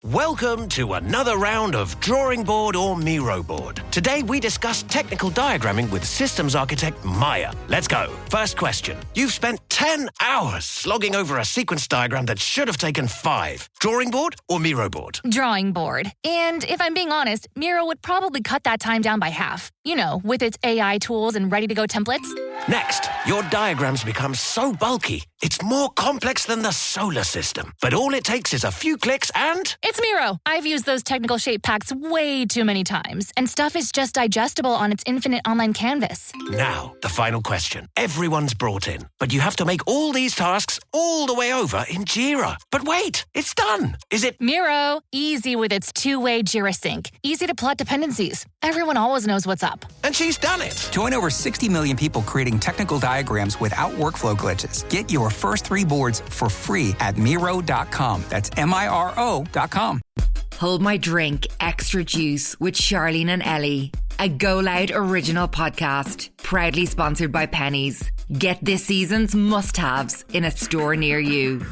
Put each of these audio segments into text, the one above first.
Welcome to another round of Drawing Board or Miro Board. Today we discuss technical diagramming with systems architect Maya. Let's go. First question. You've spent 10 hours slogging over a sequence diagram that should have taken 5. Drawing board or Miro board? Drawing board. And if I'm being honest, Miro would probably cut that time down by half. You know, with its AI tools and ready-to-go templates. Next, your diagrams become so bulky, it's more complex than the solar system. But all it takes is a few clicks and... It's Miro. I've used those technical shape packs way too many times, and stuff is just digestible on its infinite online canvas. Now, the final question. Everyone's brought in, but you have to make all these tasks all the way over in Jira. But wait, it's done. Is it... Miro, easy with its two-way Jira sync. Easy to plot dependencies. Everyone always knows what's up. And she's done it. Join over 60 million people creating technical diagrams without workflow glitches. Get your first 3 boards for free at Miro.com. That's Miro.com. Hold My Drink Extra Juice with Charleen and Ellie, a GoLoud original podcast, proudly sponsored by Pennies. Get this season's must-haves in a store near you.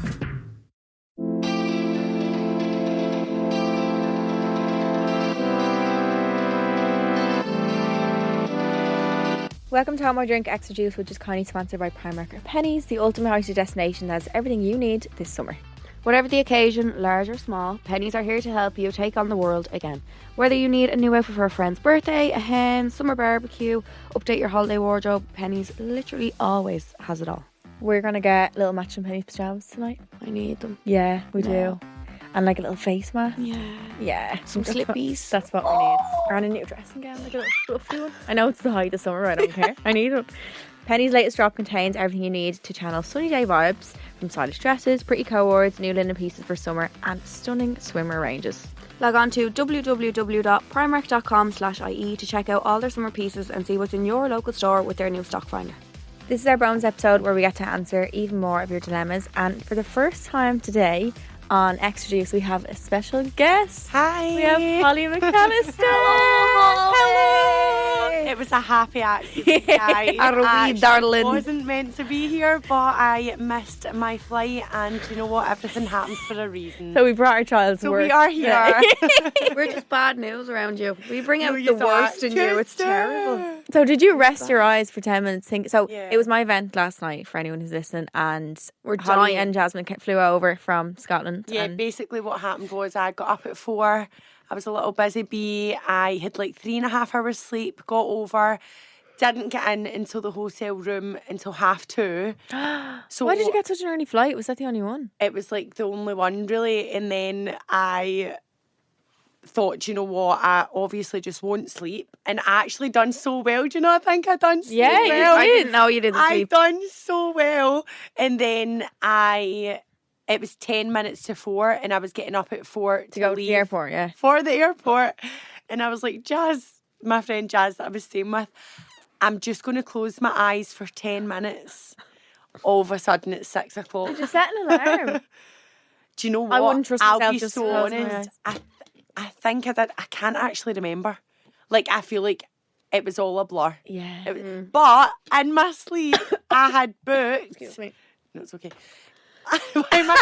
Welcome to Hold My Drink Extra Juice, which is kindly sponsored by Primark or Pennies, the ultimate high-street destination that has everything you need this summer. Whatever the occasion, large or small, Pennies are here to help you take on the world again. Whether you need a new outfit for a friend's birthday, a hen, summer barbecue, update your holiday wardrobe, Pennies literally always has it all. We're going to get little matching Pennies pyjamas tonight. I need them. Yeah, we do. And like a little face mask. Yeah. Some slippies. That's what we need. And a new dressing gown, like a little fluffy one. I know it's the height of summer, I don't care. I need it. Penny's latest drop contains everything you need to channel sunny day vibes, from stylish dresses, pretty co-ords, new linen pieces for summer, and stunning swimmer ranges. Log on to www.primark.com/IE to check out all their summer pieces and see what's in your local store with their new stock finder. This is our bonus episode where we get to answer even more of your dilemmas, and for the first time today on Extra Juice we have a special guest. Hi. We have Holly McAllister. Hello. It was a happy accident. I darling. wasn't meant to be here, but I missed my flight, and you know what? Everything happens for a reason. So we brought our child's So work. we are here. We're just bad news around you. We bring out No, the you worst in you. It's don't. terrible. So did you rest your eyes for 10 minutes? Yeah. It was my event last night for anyone who's listening, and We're Holly dying. and Jasmine flew over from Scotland. Yeah, and basically what happened was I got up at 4. I was a little busy bee. I had like 3.5 hours sleep, got over, didn't get in until the hotel room until 2:30. So why did you get such an early flight? Was that the only one? It was like the only one really. And then I thought, you know what, I obviously just won't sleep. And I actually done so well. Do you know, I think I done so Yeah, you well. did. I didn't know you didn't I sleep. done so well. And then it was 10 minutes to 4 and I was getting up at 4 To go to leave the airport, yeah. for the airport. And I was like, Jazz, my friend Jazz that I was staying with, I'm just going to close my eyes for 10 minutes. All of a sudden it's 6 o'clock. Just set an alarm. Do you know what? I wouldn't trust I'll myself be just so to close my honest. I think I did. I can't actually remember. Like, I feel like it was all a blur. Yeah. It was, But in my sleep, I had booked. Excuse me. No, it's okay. Why am I...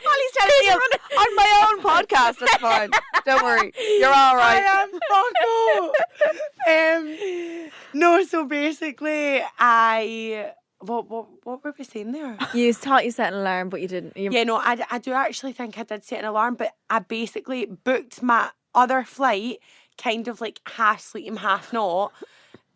Holly's telling me on my own podcast. That's fine. Don't worry. You're all right. I am fuck no, so basically, What were we saying there? You thought you set an alarm, but you didn't. Yeah, no, I do actually think I did set an alarm, but I basically booked my other flight kind of like half sleeping, half not.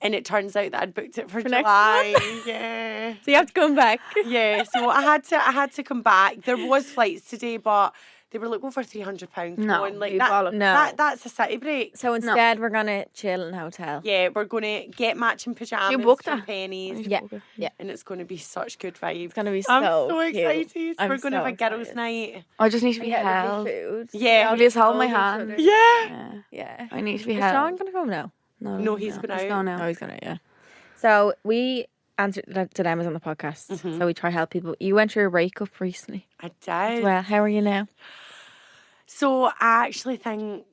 And it turns out that I'd booked it for next July. Yeah. So you have to come back. Yeah, so I had to come back. There was flights today, but they were like over £300. No, going, like you that, bollock. No. that's a city break. So instead, we're going to chill in a hotel. Yeah, we're going to get matching pyjamas You booked from that? Pennies. Yeah. Yeah. And it's going to be such good vibes. It's going to be I'm so so cute. excited. I'm We're going to have a so girls' excited. night. I just need to be Yeah, held. food. Yeah. Please hold my Hold each hand. other. Yeah. Yeah. I need to be Is held. Sean going to come now? No, he's going He's out. gone Oh, now. he's going to, yeah. So we answered dilemmas on the podcast. Mm-hmm. So we try to help people. You went through a breakup recently I as did. well. How are you now? So I actually think,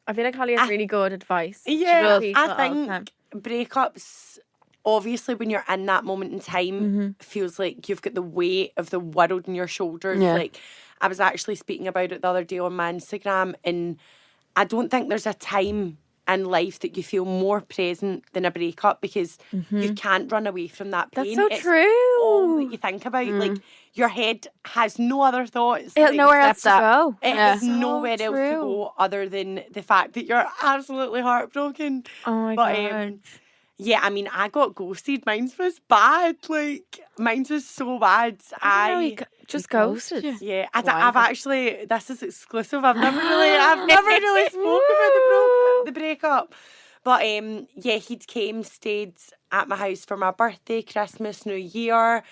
I feel like Holly has really good advice. She yeah, does people I all the time. think breakups, obviously when you're in that moment in time, Mm-hmm. feels like you've got the weight of the world on your shoulders. Yeah. Like, I was actually speaking about it the other day on my Instagram, and I don't think there's a time in life that you feel more present than a breakup, because you can't run away from that pain. That's so It's true. all that you think about. Like, your head has no other thoughts. It's like, nowhere else to that. go. It Yeah. has nowhere else to true. go other than the fact that you're absolutely heartbroken. Oh my But, God. yeah, I mean, I got ghosted. Mine was bad. Like, mine was so bad. Just ghosted. Yeah, I've Wow. actually, this is exclusive. I've never really spoke about the breakup. But yeah, he'd stayed at my house for my birthday, Christmas, New Year,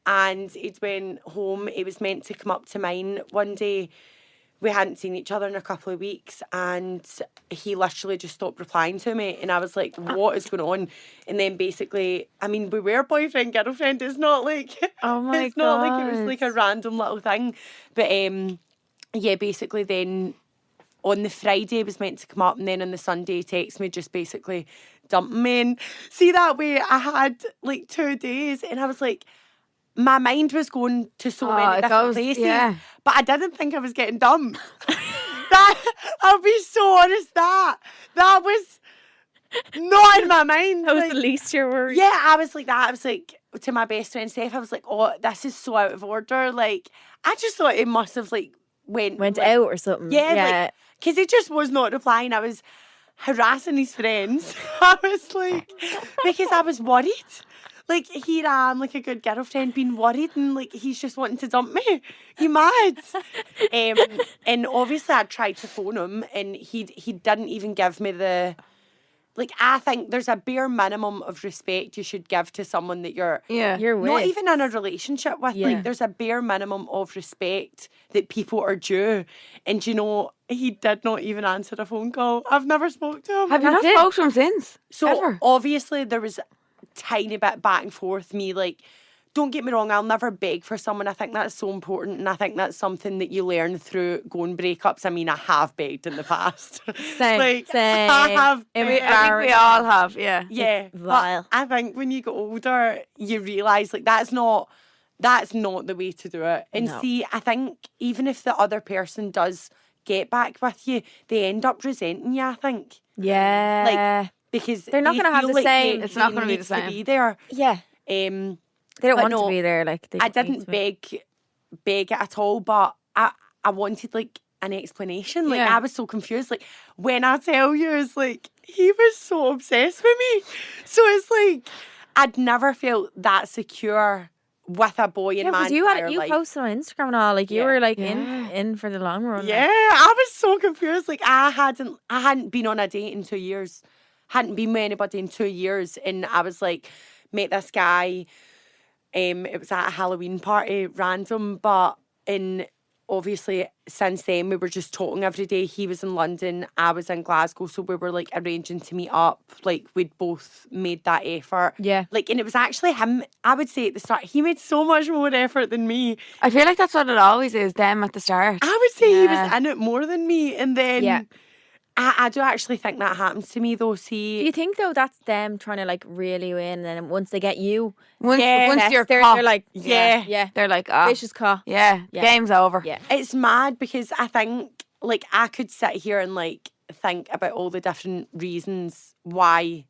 and he'd went home. He was meant to come up to mine one day. We hadn't seen each other in a couple of weeks, and he literally just stopped replying to me. And I was like, what is going on? And then basically, I mean, we were boyfriend, girlfriend. It's not like, Oh my it's not like it was God. like a random little thing. But yeah, basically then on the Friday he was meant to come up, and then on the Sunday he texted me just basically dumping me. And see, that way I had like 2 days, and I was like, my mind was going to so many it different goes- places, yeah. but I didn't think I was getting dumped. I'll be so honest, that was not in my mind. That was like, the least you're worried. yeah, I was like that. I was like, to my best friend Steph, I was like, oh, this is so out of order. Like, I just thought it must have like went Went like, out or something. yeah, like, because he just was not replying. I was harassing his friends. I was like, because I was worried. Like, here I am, like a good girlfriend, being worried, and like he's just wanting to dump me. You mad? And obviously I tried to phone him, and he didn't even give me the. Like, I think there's a bare minimum of respect you should give to someone that you're You're with. not even in a relationship with. Yeah. Like, there's a bare minimum of respect that people are due. And you know, he did not even answer a phone call. I've never spoke to him. Have you not That's it. spoken to him since? So Ever? obviously there was a tiny bit back and forth. Me, like, don't get me wrong, I'll never beg for someone. I think that's so important, and I think that's something that you learn through going breakups. I mean, I have begged in the past. Same, like, same. I have It begged. I think we all have, yeah. Yeah, vile. but I think when you get older, you realise like that's not the way to do it. And No. see, I think even if the other person does get back with you, they end up resenting you. I think Yeah. because They're not they gonna have feel the like same- they- It's not they gonna be the need same. To be there. Yeah. They don't But want no, to be there. Like they I just need didn't to be. beg it at all, but I wanted like an explanation. Like, Yeah. I was so confused. Like, when I tell you, it's like he was so obsessed with me. So it's like I'd never felt that secure with a boy in Yeah, my because you entire had you life. posted on Instagram and all. Like you Yeah. were like Yeah. in for the long run. Yeah, I was so confused. Like, I hadn't been on a date in 2 years. Hadn't been with anybody in 2 years, and I was like, met this guy. It was at a Halloween party, random, but obviously since then we were just talking every day. He was in London, I was in Glasgow, so we were like arranging to meet up. Like, we'd both made that effort. Yeah. Like, and it was actually him. I would say at the start, he made so much more effort than me. I feel like that's what it always is, them at the start. I would say he was Yeah. in it more than me, and then Yeah. I do actually think that happens to me though. Do See, you think though that's them trying to like reel you in, and then once they get you, Once Yeah. you're they're caught, like Yeah. they're like, oh, vicious caught. yeah, Yeah. game's over. Yeah. it's mad because I think like I could sit here and like think about all the different reasons why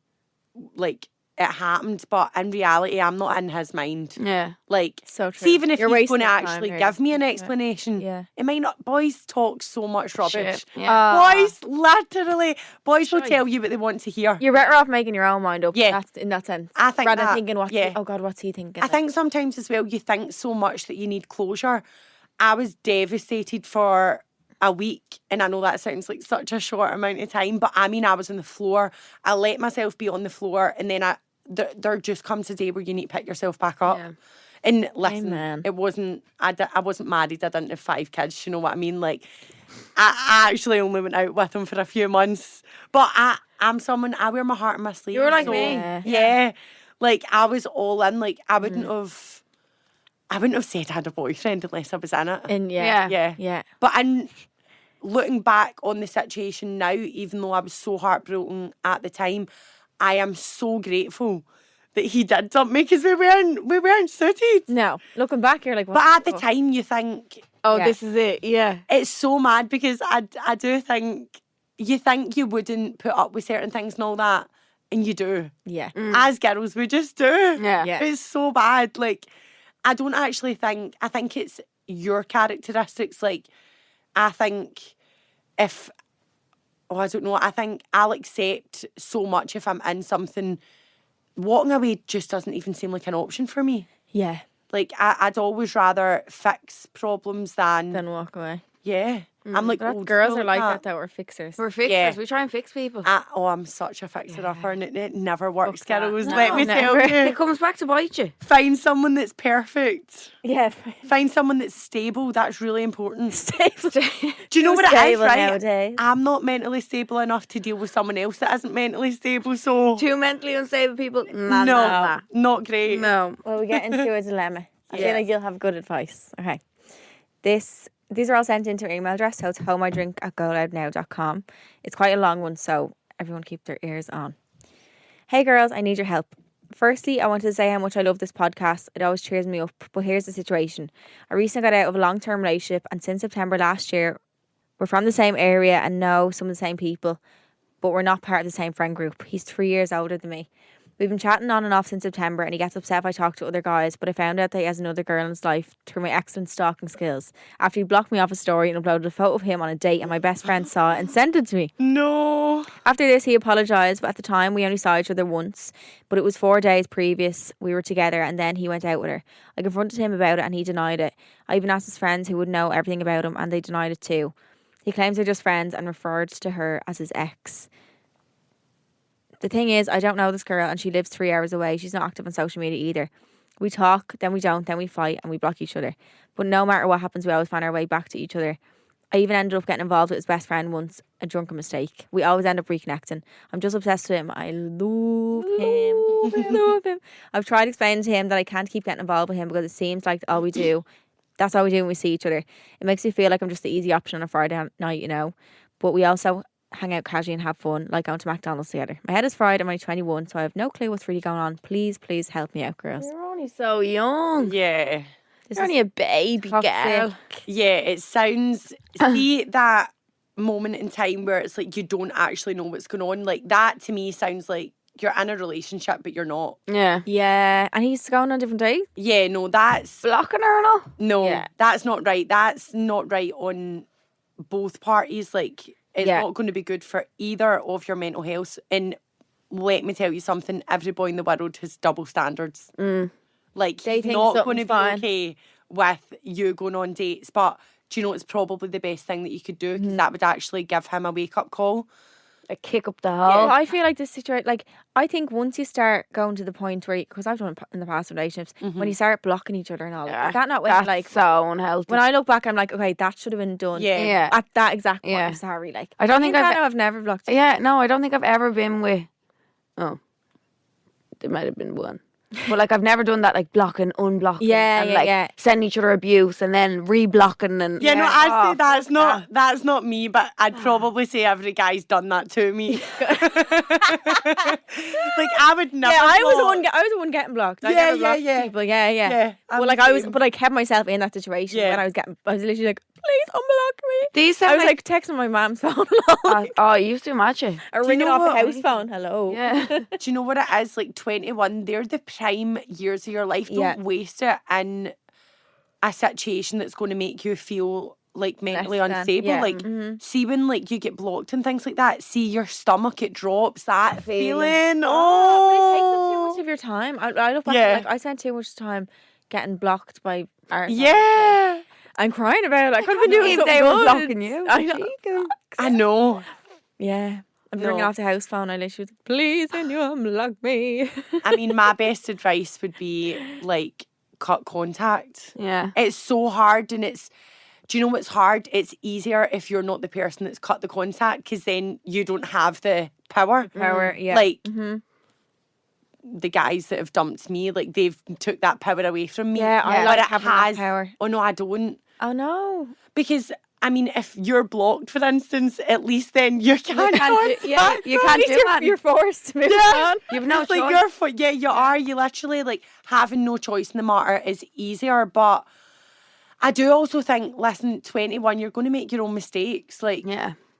like it happened, but in reality I'm not in his mind. Yeah. Like, So true. see, even if You're he's going wasting to time actually here. give me an Yeah. explanation, Yeah. it might not. Boys talk so much rubbish. Shit. Yeah. Boys, literally, boys will tell you what they want to hear. You're better off making your own mind up. Yeah. That's in that sense. I think rather that, than thinking what's yeah. oh god, what's he thinking? I think sometimes as well you think so much that you need closure. I was devastated for a week, and I know that sounds like such a short amount of time, but I mean, I was on the floor. I let myself be on the floor, and then there just comes a day where you need to pick yourself back up. Yeah. And listen, Amen. it wasn't. I wasn't married. I didn't have 5 kids. You know what I mean? Like, I actually only went out with him for a few months. But I'm someone. I wear my heart on my sleeve. You're like so, me. Yeah. Like, I was all in. Like, I wouldn't have. I wouldn't have said I had a boyfriend unless I was in it. and Yeah. Yeah. But looking back on the situation now, even though I was so heartbroken at the time, I am so grateful that he did dump me because we weren't suited. No, looking back, you're like, what But at the fuck? time, you think Oh, Yeah. this is it. Yeah. It's so mad because I do think you wouldn't put up with certain things and all that, and you do. Yeah. As girls, we just do. Yeah. Yeah. It's so bad. Like, I don't actually think, I think it's your characteristics. Like, I think I don't know, I think I'll accept so much if I'm in something. Walking away just doesn't even seem like an option for me. Yeah. Like, I'd always rather fix problems than Then walk away. yeah. I'm like, But old girls school are like that though. We're fixers. We're fixers. Yeah. We try and fix people. I'm such a fixer-upper and it never works, Fuck that. girls. No, Let me tell never. you. It comes back to bite you. Find someone that's perfect. Yeah. Find someone that's stable. That's really important. Stable. Do you know what it is, Stable right? nowadays. I'm not mentally stable enough to deal with someone else that isn't mentally stable, so... Two mentally unstable people. Nah, no, nah, not great. no. Well, we get into a dilemma. I feel Yes. like you'll have good advice. Okay. These are all sent into our email address, so it's homeidrink@goloudnow.com. It's quite a long one, so everyone keep their ears on. Hey girls, I need your help. Firstly, I wanted to say how much I love this podcast. It always cheers me up. But here's the situation. I recently got out of a long-term relationship, and since September last year, we're from the same area and know some of the same people, but we're not part of the same friend group. He's 3 years older than me. We've been chatting on and off since September, and he gets upset if I talk to other guys, but I found out that he has another girl in his life through my excellent stalking skills. After he blocked me off a story and uploaded a photo of him on a date, and my best friend saw it and sent it to me. No. After this, he apologised, but at the time, we only saw each other once. But it was 4 days previous we were together, and then he went out with her. I confronted him about it, and he denied it. I even asked his friends who would know everything about him, and they denied it too. He claims they're just friends and referred to her as his ex. The thing is, I don't know this girl, and she lives 3 hours away. She's not active on social media either. We talk, then we don't, then we fight, and we block each other. But no matter what happens, we always find our way back to each other. I even ended up getting involved with his best friend once, a drunken mistake. We always end up reconnecting. I'm just obsessed with him. I love him. I love him. I've tried explaining to him that I can't keep getting involved with him because it seems like all we do. That's all we do when we see each other. It makes me feel like I'm just the easy option on a Friday night, you know. But we also hang out casually and have fun, like going to McDonald's together. My head is fried. I'm only 21, so I have no clue what's really going on. Please help me out, girls. You're only so young. Yeah. You're only a baby girl. Yeah, it sounds... See that moment in time where it's like you don't actually know what's going on? Like, that to me sounds like you're in a relationship, but you're not. Yeah. Yeah, and he's going on different dates. Yeah, no, that's... Blocking her and all? No, Yeah. that's not right. That's not right on both parties. Like, it's Yeah. not going to be good for either of your mental health. And let me tell you something, every boy in the world has double standards. Like, They he's think not going to something's be fine. okay with you going on dates. But do you know it's probably the best thing that you could do? Because that would actually give him a wake-up call. A kick up the Well, hole. I feel like this situation, like, I think once you start going to the point where, because I've done it in the past relationships, when you start blocking each other and all, is that not when That's you're like, so unhealthy. when I look back, I'm like, okay, that should have been done. Yeah. Yeah. At that exact point, Yeah. I'm sorry. Like, I don't think I've never blocked you. Yeah, no, I don't think I've ever been with... Oh. There might have been one. But, like, I've never done that, like, blocking, unblocking. Yeah, and, yeah, like, yeah. sending each other abuse and then re-blocking and... Yeah, no, I'd say Oh, that's not me, but I'd probably say every guy's done that to me. Like, I would never. Yeah, I was the block. one getting blocked. I Yeah, never yeah, blocked yeah. people. Yeah. Yeah, I'm Well, like the I was, same. but I kept myself in that situation Yeah. when I was literally like, please unblock me. These sound I was like texting my mom's phone, oh, you used to match it. or you ringing know off what? the house phone. Hello. Yeah. Do you know what it is? Like 21, they're the prime years of your life. Don't Yeah. waste it in a situation that's going to make you feel like mentally Less than, unstable. yeah. Like, see when like you get blocked and things like that. See your stomach, it drops. That feeling. But it takes up too Oh, much of your time. I look back, Yeah. like I spent too much time getting blocked by our yeah. I'm crying about it. I could have been doing If something they were good. blocking you. I know. I know. Yeah. I'm No. ringing off the house phone. I literally was like, please can you unblock me? I mean, my best advice would be like cut contact. Yeah. It's so hard, and do you know what's hard? It's easier if you're not the person that's cut the contact, because then you don't have the power. Power, yeah. Like the guys that have dumped me, like they've took that power away from me. Yeah, I But like it having that has. power. Oh no, I don't. Oh no. Because I mean, if you're blocked, for instance, at least then you can't. Yeah, you can't do that. You're forced to move Yeah. on. You've no It's like choice. yeah, you are. You literally like having no choice in the matter is easier. But I do also think, listen, 21, you're going to make your own mistakes. Like,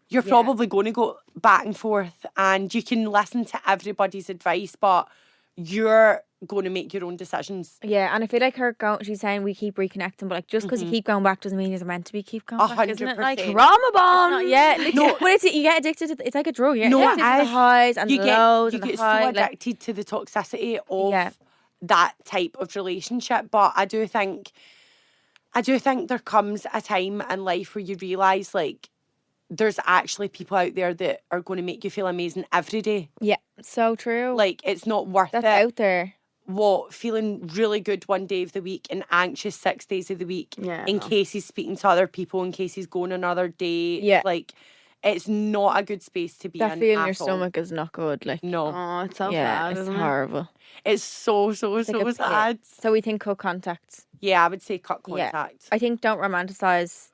you're probably going to go back and forth, and you can listen to everybody's advice, but you're going to make your own decisions. Yeah, and I feel like she's saying we keep reconnecting, but like just because you keep going back doesn't mean you're meant to be keep going back, isn't it? Like 100%. Drama bomb. No, but you get addicted to it's like a drug. You're addicted to the highs and the lows and the highs. You get so addicted to the toxicity of that type of relationship. But I do think there comes a time in life where you realise, like, there's actually people out there that are going to make you feel amazing every day. Yeah, so true. Like, it's not worth it. That's out there. Feeling really good one day of the week and anxious 6 days of the week in case he's speaking to other people, in case he's going another day. Yeah. Like, it's not a good space to be in. That feeling in your stomach is not good. Like, no. Oh, it's so yeah, bad, it's isn't horrible. It's so sad. So we think cut contact. Yeah, I would say cut contact. I think don't romanticize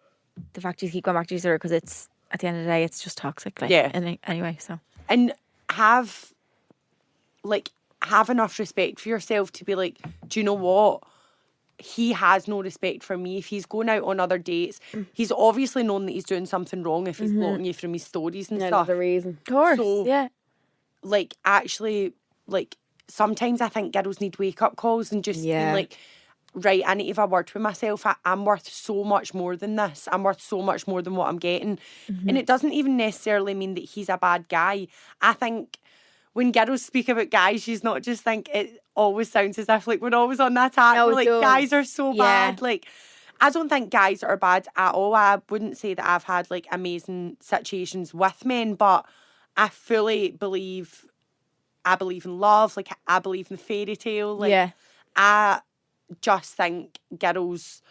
the fact you keep going back to each other, because it's, at the end of the day, it's just toxic. Like, anyway, so. And have enough respect for yourself to be like, do you know what? He has no respect for me. If he's going out on other dates, he's obviously known that he's doing something wrong if he's blocking you from his stories and stuff. There's a reason. Of course, So, like, actually, like, sometimes I think girls need wake-up calls and just being like, right, I need to have a word with myself. I'm worth so much more than this. I'm worth so much more than what I'm getting. And it doesn't even necessarily mean that he's a bad guy. I think when girls speak about guys, she's not just think it always sounds as if like we're always on that act. No, We're like, guys are so bad. Like, I don't think guys are bad at all. I wouldn't say that I've had like amazing situations with men, but I fully believe, I believe in love. Like, I believe in the fairy tale. Like, I just think girls,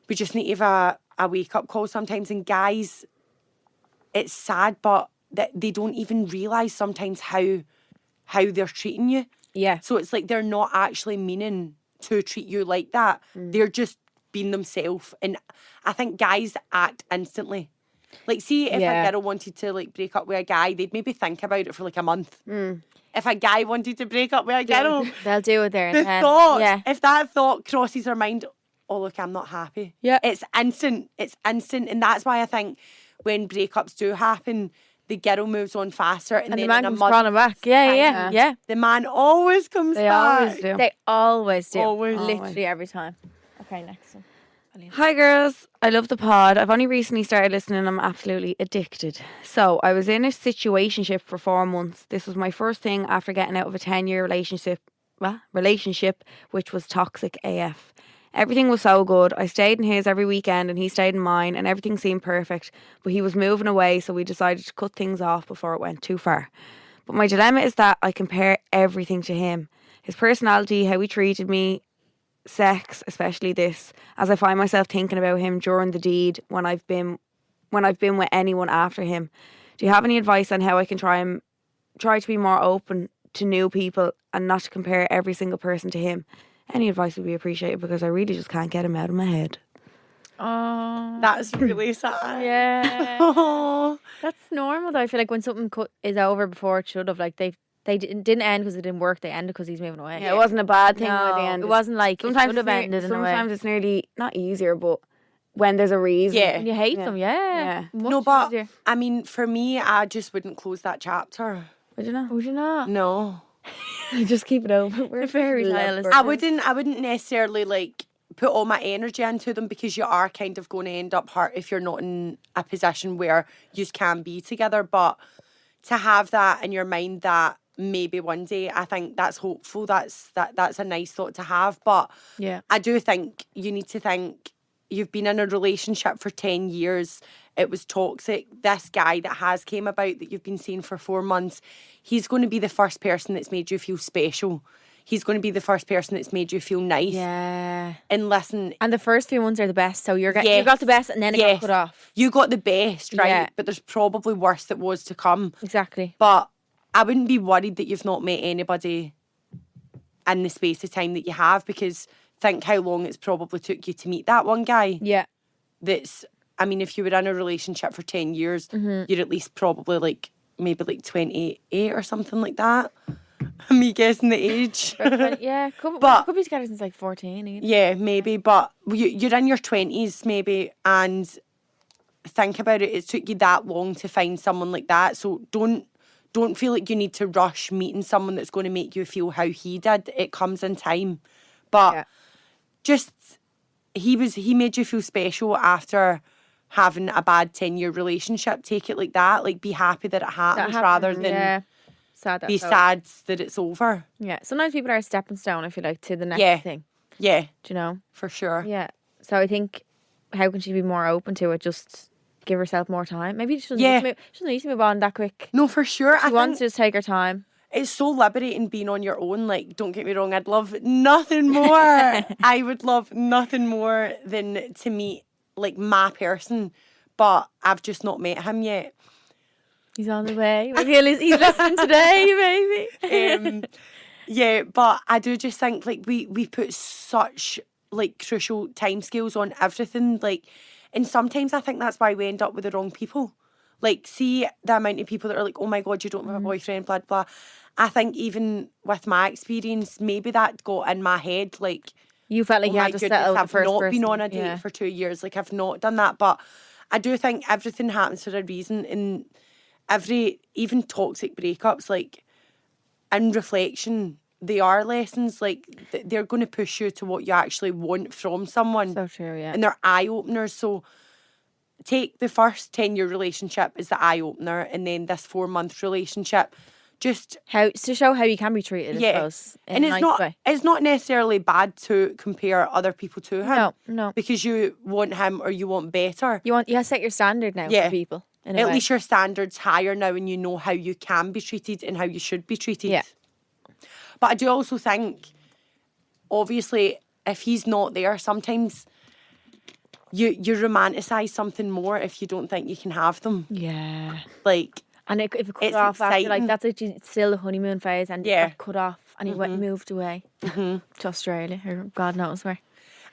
we just need to have a wake-up call sometimes. And guys, it's sad, but that they don't even realise sometimes how they're treating you. Yeah. So it's like they're not actually meaning to treat you like that. They're just being themselves. And I think guys act instantly. Like, see, if a girl wanted to like break up with a guy, they'd maybe think about it for like a month. If a guy wanted to break up with a girl, they'll do it there and then. Thought, if that thought crosses their mind, oh look, I'm not happy. Yeah. It's instant. And that's why I think when breakups do happen, the girl moves on faster, and then the man in a comes month, crawling back. Yeah. the man always comes They back. always do. They always do. Always. Literally every time. Okay, next one. Hi girls, I love the pod. I've only recently started listening and I'm absolutely addicted. So I was in a situationship for 4 months. This was my first thing after getting out of a 10-year relationship, which was toxic AF. Everything was so good. I stayed in his every weekend and he stayed in mine, and everything seemed perfect. But he was moving away, so we decided to cut things off before it went too far. But my dilemma is that I compare everything to him. His personality, how he treated me, sex, especially this, as I find myself thinking about him during the deed when I've been with anyone after him. Do you have any advice on how I can try to be more open to new people and not to compare every single person to him? Any advice would be appreciated, because I really just can't get him out of my head. Oh, That's really sad. yeah. Oh. That's normal though. I feel like when something is over before it should have, like they didn't end because it didn't work. They ended because he's moving away. Yeah, it wasn't a bad thing No, when they ended. it wasn't like Sometimes it should have ended in a way. Sometimes it's nearly not easier, but when there's a reason. Yeah. When you hate them, Yeah. No, but I mean, for me, I just wouldn't close that chapter. Would you know? Would you not? No. Just keep it open. We're very nihilist. I wouldn't necessarily like put all my energy into them, because you are kind of going to end up hurt if you're not in a position where you can be together. But to have that in your mind that maybe one day, I think that's hopeful. That's a nice thought to have. But Yeah. I do think you need to think, you've been in a relationship for 10 years. It was toxic. This guy that has came about that you've been seeing for 4 months, he's going to be the first person that's made you feel special. He's going to be the first person that's made you feel nice. Yeah. And listen, And the first few ones are the best. So you Yes. got the best, and then it Yes. got cut off. you got the best, right? Yeah. But there's probably worse that was to come. Exactly. But I wouldn't be worried that you've not met anybody in the space of time that you have, because think how long it's probably took you to meet that one guy. Yeah. That's, I mean, if you were in a relationship for 10 years, you're at least probably like maybe like 28 or something like that. Me guessing the age. Yeah, could be together since like 14. Either. Yeah, maybe. But you're in your 20s maybe, and think about it. It took you that long to find someone like that. So don't feel like you need to rush meeting someone that's going to make you feel how he did. It comes in time. But just, he made you feel special after having a bad 10-year relationship. Take it like that. Like, be happy that it happened rather than sad that it's over. Yeah, sometimes people are a stepping stone, I feel like, to the next thing. Yeah. Do you know? For sure. Yeah. So I think, how can she be more open to it? Just give herself more time. Maybe she doesn't need to move on that quick. No, for sure. She wants to just take her time. It's so liberating being on your own. Like, don't get me wrong, I'd love nothing more. I would love nothing more than to meet, like, my person. But I've just not met him yet. He's on the way. Maybe he's listening today, maybe. Yeah, but I do just think, like, we put such, like, crucial timescales on everything. Like, and sometimes I think that's why we end up with the wrong people. Like, see the amount of people that are like, oh my God, you don't have a boyfriend, blah, blah. I think even with my experience, maybe that got in my head. Like, you felt like you had to settle with the first person. I've not been on a date for 2 years. Like, I've not done that. But I do think everything happens for a reason. And even toxic breakups, like, in reflection, they are lessons. Like, they're going to push you to what you actually want from someone. So true, yeah. And they're eye-openers. So take the first 10-year relationship as the eye-opener, and then this 4-month relationship, just to show how you can be treated, I suppose. And it's not necessarily bad to compare other people to him. No. Because you want him or you want better. You set your standard now for people. At least your standard's higher now, and you know how you can be treated and how you should be treated. Yeah. But I do also think, obviously, if he's not there, sometimes you romanticise something more if you don't think you can have them. Yeah. Like, and if it cut off after, like, that's like still the honeymoon phase, and it cut off, and he moved away to Australia or God knows where.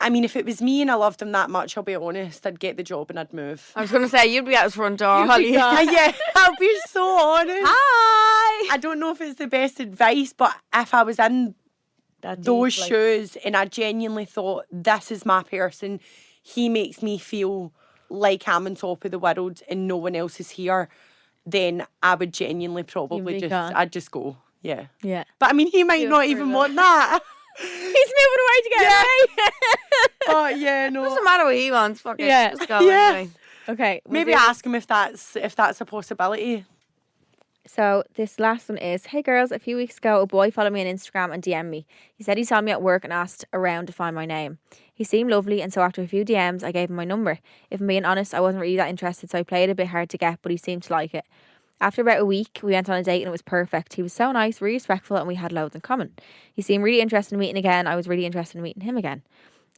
I mean, if it was me and I loved him that much, I'll be honest, I'd get the job and I'd move. I was going to say, you'd be at his front door, Holly. Yeah, I'll be so honest. Hi! I don't know if it's the best advice, but if I was in those shoes and I genuinely thought, this is my person, he makes me feel like I'm on top of the world and no one else is here, then I would genuinely probably I'd just go. Yeah. Yeah. But I mean, he might not even want that. He's moving away to get away. But yeah, no. Doesn't matter what he wants. Fuck it. Yeah. Just go anyway. Okay. Maybe ask him if that's a possibility. So this last one is, hey girls, a few weeks ago a boy followed me on Instagram and DM'd me. He said he saw me at work and asked around to find my name. He seemed lovely, and so after a few DMs I gave him my number. If I'm being honest, I wasn't really that interested, so I played it a bit hard to get, but he seemed to like it. After about a week, we went on a date and it was perfect. He was so nice, really respectful, and we had loads in common. He seemed really interested in meeting again. I was really interested in meeting him again.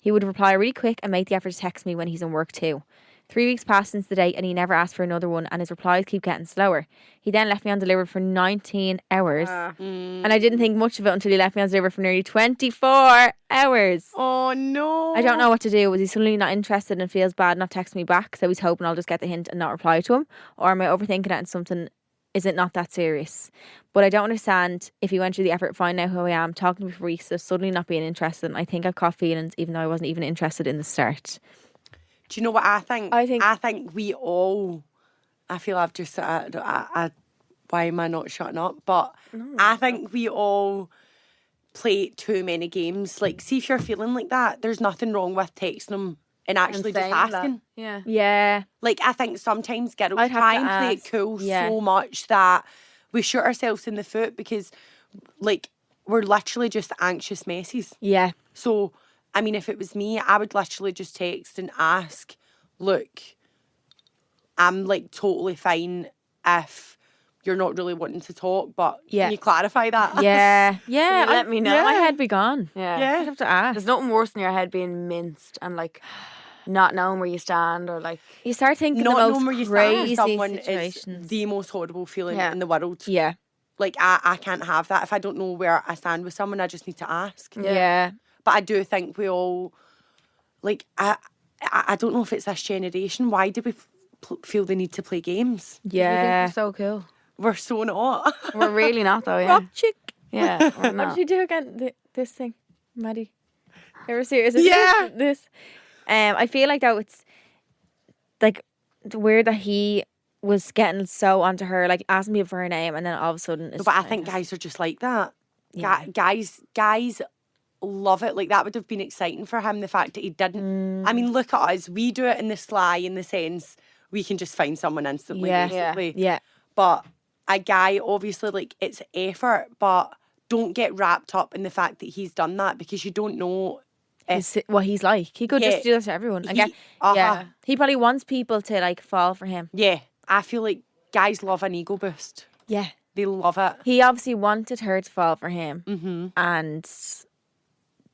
He would reply really quick and make the effort to text me when he's in work too. 3 weeks passed since the date and he never asked for another one, and his replies keep getting slower. He then left me undelivered for 19 hours. And I didn't think much of it until he left me undelivered for nearly 24 hours. Oh no. I don't know what to do. Was he suddenly not interested and feels bad not texting me back, so he's hoping I'll just get the hint and not reply to him? Or am I overthinking it and something is it not that serious? But I don't understand if he went through the effort of finding out who I am, talking to me for weeks, so suddenly not being interested. And I think I've caught feelings even though I wasn't even interested in the start. Do you know what I think? I think we all, I feel I've just, why am I not shutting up? But I think we all play too many games. Like, see if you're feeling like that, there's nothing wrong with texting them and actually just asking. That. Yeah. Like, I think sometimes girls try and play it cool so much that we shoot ourselves in the foot because, like, we're literally just anxious messes. Yeah. So, I mean, if it was me, I would literally just text and ask, look, I'm, like, totally fine if you're not really wanting to talk, but can you clarify that? Yeah. Yeah. Let me know. My head be gone. Yeah. I'd have to ask. There's nothing worse than your head being minced and, like, not knowing where you stand, or, like, you start thinking not the knowing where most you stand crazy with someone situations. is the most horrible feeling in the world. Yeah. Like, I can't have that. If I don't know where I stand with someone, I just need to ask. Yeah. But I do think we all, like, I don't know if it's this generation. Why do we feel the need to play games? Yeah. we're so cool. We're so not. We're really not, though, yeah. Rock chick. Yeah, or What not. did you do again? This thing, Maddie. Ever see it? Is it Yeah. this? I feel like though it's like weird that he was getting so onto her, like asking people for her name, and then all of a sudden. It's But I just think like, guys are just like that. Yeah. Guys love it. Like that would have been exciting for him. The fact that he didn't. I mean, look at us. We do it in the sly, in the sense we can just find someone instantly. Yeah. Basically. Yeah. But a guy, obviously, like it's effort, but don't get wrapped up in the fact that he's done that because you don't know. What he's like. He could Yeah. just do this to everyone. And He- yeah. He probably wants people to like fall for him. Yeah, I feel like guys love an ego boost. Yeah. They love it. He obviously wanted her to fall for him. And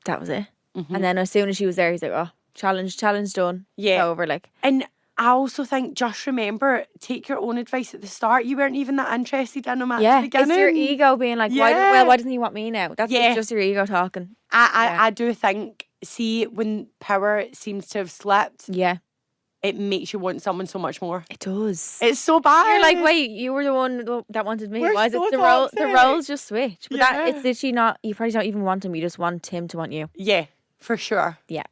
that was it. And then as soon as she was there, he's like, oh, challenge done. Yeah. It's over. Like, And I also think, just remember, take your own advice at the start. You weren't even that interested in him at yeah, the beginning. it's your ego being like, Yeah. why doesn't he want me now? That's Yeah. it's just your ego talking. I do think, see, when power seems to have slipped, Yeah, it makes you want someone so much more. it does. It's so bad. You're like, wait, you were the one that wanted me. We're Why is so it the role? The toxic. roles just switch. But Yeah. it's literally not. You probably don't even want him. You just want him to want you. Yeah, for sure. Yeah.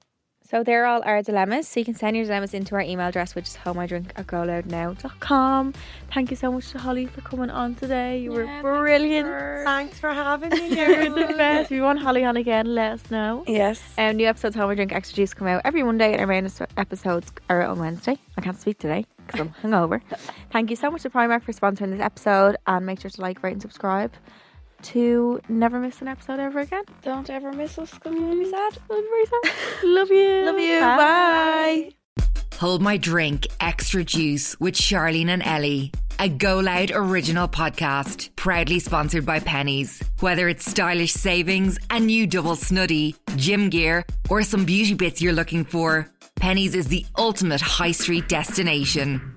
So they're all our dilemmas. So you can send your dilemmas into our email address, which is homeidrink@goloudnow.com. Thank you so much to Holly for coming on today. You were brilliant. Thanks for having me You're here. the best. If you want Holly on again, let us know. Yes. New episodes of Home I Drink Extra Juice come out every Monday, and our main episodes are on Wednesday. I can't speak today because I'm hungover. Thank you so much to Primark for sponsoring this episode, and make sure to like, rate, and subscribe to never miss an episode ever again. Don't ever miss us because we'll be sad. We'll be very sad. Love you. Love you. Bye. Hold My Drink Extra Juice with Charleen and Ellie, a GoLoud original podcast, proudly sponsored by Pennies. Whether it's stylish savings, a new double snuddy, gym gear, or some beauty bits you're looking for, Pennies is the ultimate high street destination.